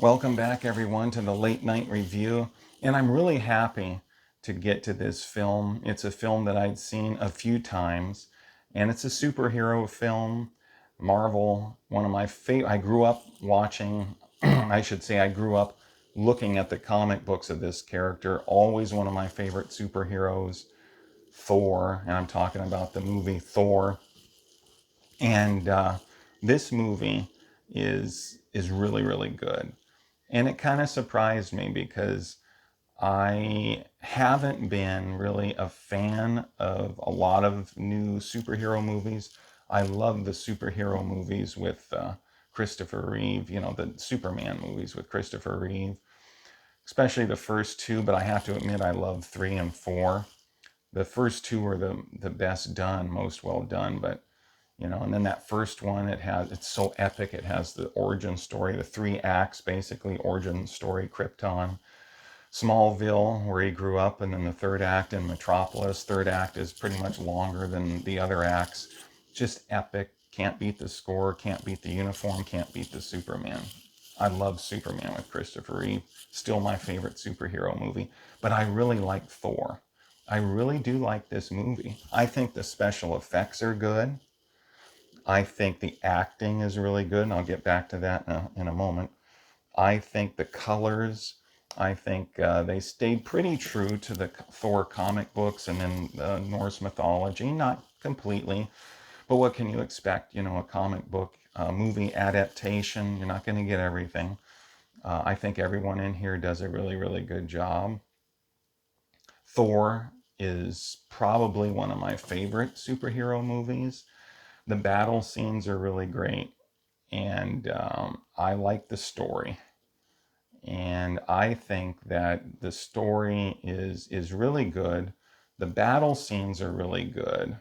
Welcome back, everyone, to the late night review. And I'm really happy to get to this film. It's a film that I'd seen a few times, and it's a superhero film. Marvel, one of my favorite. I grew up watching, I should say, I grew up looking at the comic books of this character. Always one of my favorite superheroes, Thor. And I'm talking about the movie Thor. And this movie is really, really good. And it kind of surprised me because I haven't been really a fan of a lot of new superhero movies. I love the superhero movies with Christopher Reeve, the Superman movies with Christopher Reeve, especially the first two, but I have to admit I love three and four. The first two are the best done, most well done, but and then that first one, it's so epic. It has the origin story, the three acts, basically origin story, Krypton, Smallville, where he grew up, and then the third act in Metropolis. Third act is pretty much longer than the other acts. Just epic. Can't beat the score, can't beat the uniform, can't beat the Superman. I love Superman with Christopher Reeve. Still my favorite superhero movie. But I really like Thor. I really do like this movie. I think the special effects are good. I think the acting is really good, and I'll get back to that in a moment. I think the colors, I think they stayed pretty true to the Thor comic books and then Norse mythology. Not completely, but what can you expect? A comic book movie adaptation, you're not going to get everything. I think everyone in here does a really, really good job. Thor is probably one of my favorite superhero movies. The battle scenes are really great, and I like the story. And I think that the story is really good. The battle scenes are really good.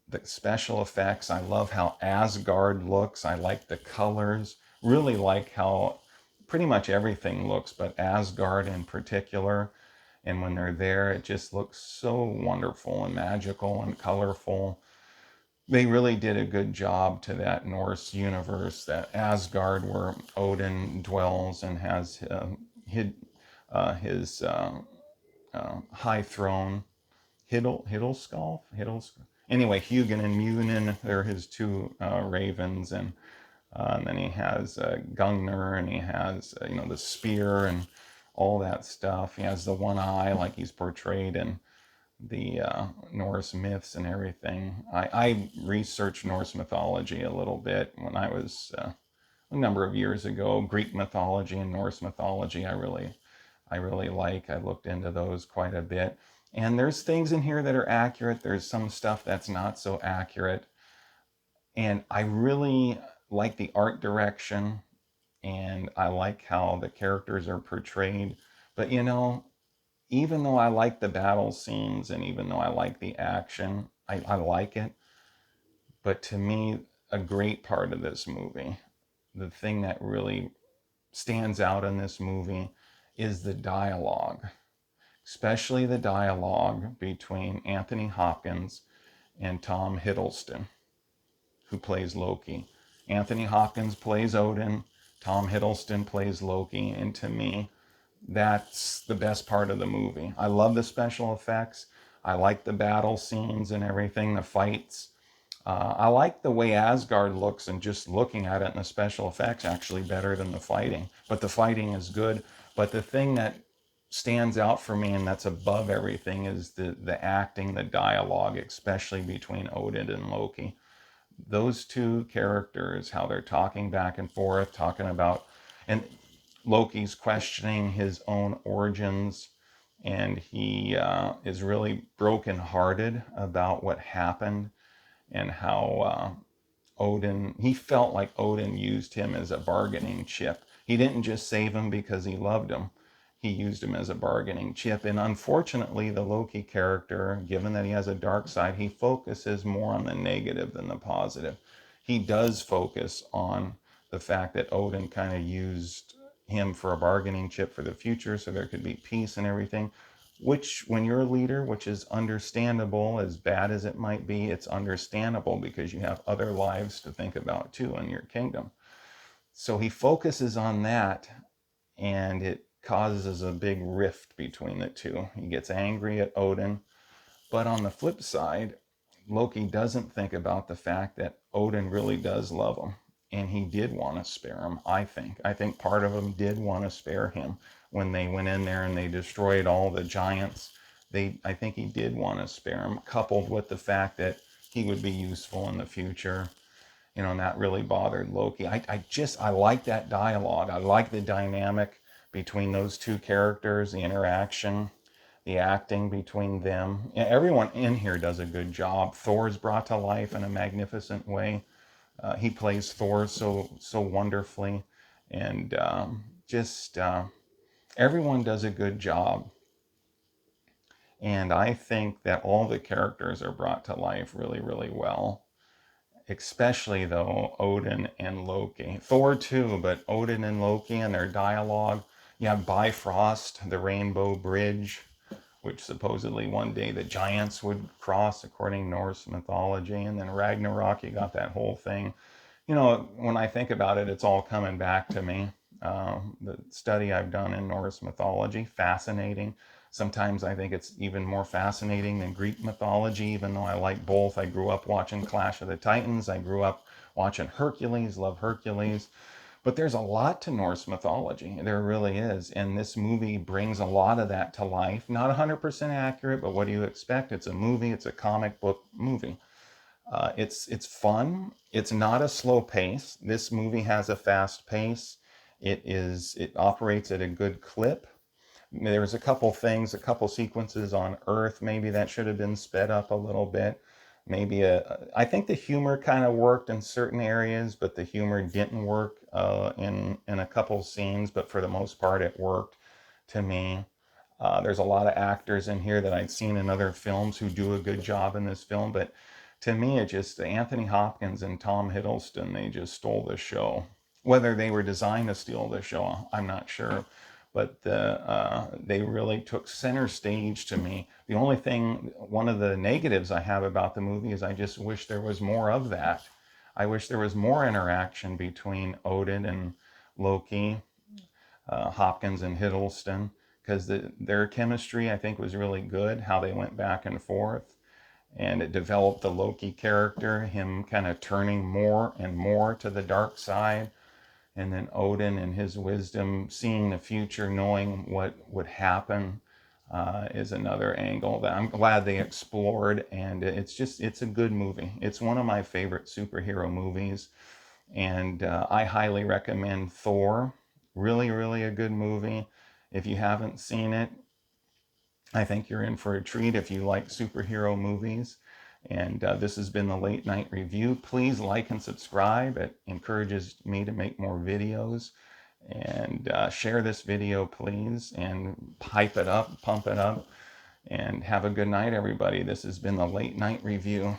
The special effects, I love how Asgard looks. I like the colors. Really like how pretty much everything looks, but Asgard in particular. And when they're there, it just looks so wonderful and magical and colorful. They really did a good job to that Norse universe, that Asgard, where Odin dwells and has his high throne. Hiddleskull. Anyway, Hugin and Munin, they're his two ravens, and then he has Gungnir, and he has the spear and all that stuff. He has the one eye, like he's portrayed in the Norse myths and everything. I researched Norse mythology a little bit when I was a number of years ago. Greek mythology and Norse mythology, I really like. I looked into those quite a bit. And there's things in here that are accurate. There's some stuff that's not so accurate. And I really like the art direction, and I like how the characters are portrayed. But even though I like the battle scenes and even though I like the action, I like it. But to me, a great part of this movie, the thing that really stands out in this movie is the dialogue, especially the dialogue between Anthony Hopkins and Tom Hiddleston, who plays Loki. Anthony Hopkins plays Odin, Tom Hiddleston plays Loki, and to me, that's the best part of the movie. I love the special effects. I like the battle scenes and everything, the fights. I like the way Asgard looks, and just looking at it and the special effects actually better than the fighting. But the fighting is good. But the thing that stands out for me and that's above everything is the acting, the dialogue, especially between Odin and Loki. Those two characters, how they're talking back and forth, talking about, and Loki's questioning his own origins, and he is really brokenhearted about what happened, and how Odin, he felt like Odin used him as a bargaining chip. He didn't just save him because he loved him. He used him as a bargaining chip. And unfortunately, the Loki character, given that he has a dark side, he focuses more on the negative than the positive. He does focus on the fact that Odin kind of used him for a bargaining chip for the future so there could be peace and everything, which, when you're a leader, which is understandable, as bad as it might be, it's understandable because you have other lives to think about too in your kingdom. So he focuses on that, and it causes a big rift between the two. He gets angry at Odin, but on the flip side, Loki doesn't think about the fact that Odin really does love him, and he did want to spare him. I think part of him did want to spare him when they went in there and they destroyed all the giants. I think he did want to spare him, coupled with the fact that he would be useful in the future. And that really bothered Loki. I like that dialogue. I like the dynamic between those two characters, the interaction, the acting between them. Everyone in here does a good job. Thor's brought to life in a magnificent way. He plays Thor so wonderfully, and just everyone does a good job. And I think that all the characters are brought to life really, really well. Especially, though, Odin and Loki. Thor too, but Odin and Loki and their dialogue. You have Bifrost, the Rainbow Bridge, which supposedly one day the giants would cross according to Norse mythology. And then Ragnarok, you got that whole thing. When I think about it, it's all coming back to me. The study I've done in Norse mythology, fascinating. Sometimes I think it's even more fascinating than Greek mythology, even though I like both. I grew up watching Clash of the Titans. I grew up watching Hercules, love Hercules. But there's a lot to Norse mythology. There really is. And this movie brings a lot of that to life. Not 100% accurate, but what do you expect? It's a movie. It's a comic book movie. It's fun. It's not a slow pace. This movie has a fast pace. It operates at a good clip. There's a couple sequences on Earth maybe that should have been sped up a little bit. I think the humor kind of worked in certain areas, but the humor didn't work in a couple scenes. But for the most part, it worked to me. There's a lot of actors in here that I'd seen in other films who do a good job in this film, but to me, it just Anthony Hopkins and Tom Hiddleston, they just stole the show. Whether they were designed to steal the show, I'm not sure, but they really took center stage to me. One of the negatives I have about the movie is I just wish there was more of that. I wish there was more interaction between Odin and Loki, Hopkins and Hiddleston, because their chemistry, I think, was really good, how they went back and forth. And it developed the Loki character, him kind of turning more and more to the dark side. And then Odin and his wisdom, seeing the future, knowing what would happen, is another angle that I'm glad they explored. And it's a good movie. It's one of my favorite superhero movies. And I highly recommend Thor. Really, really a good movie. If you haven't seen it, I think you're in for a treat if you like superhero movies. And this has been the Late Night Review. Please like and subscribe. It encourages me to make more videos. And share this video, please, and hype it up, pump it up. And have a good night, everybody. This has been the Late Night Review.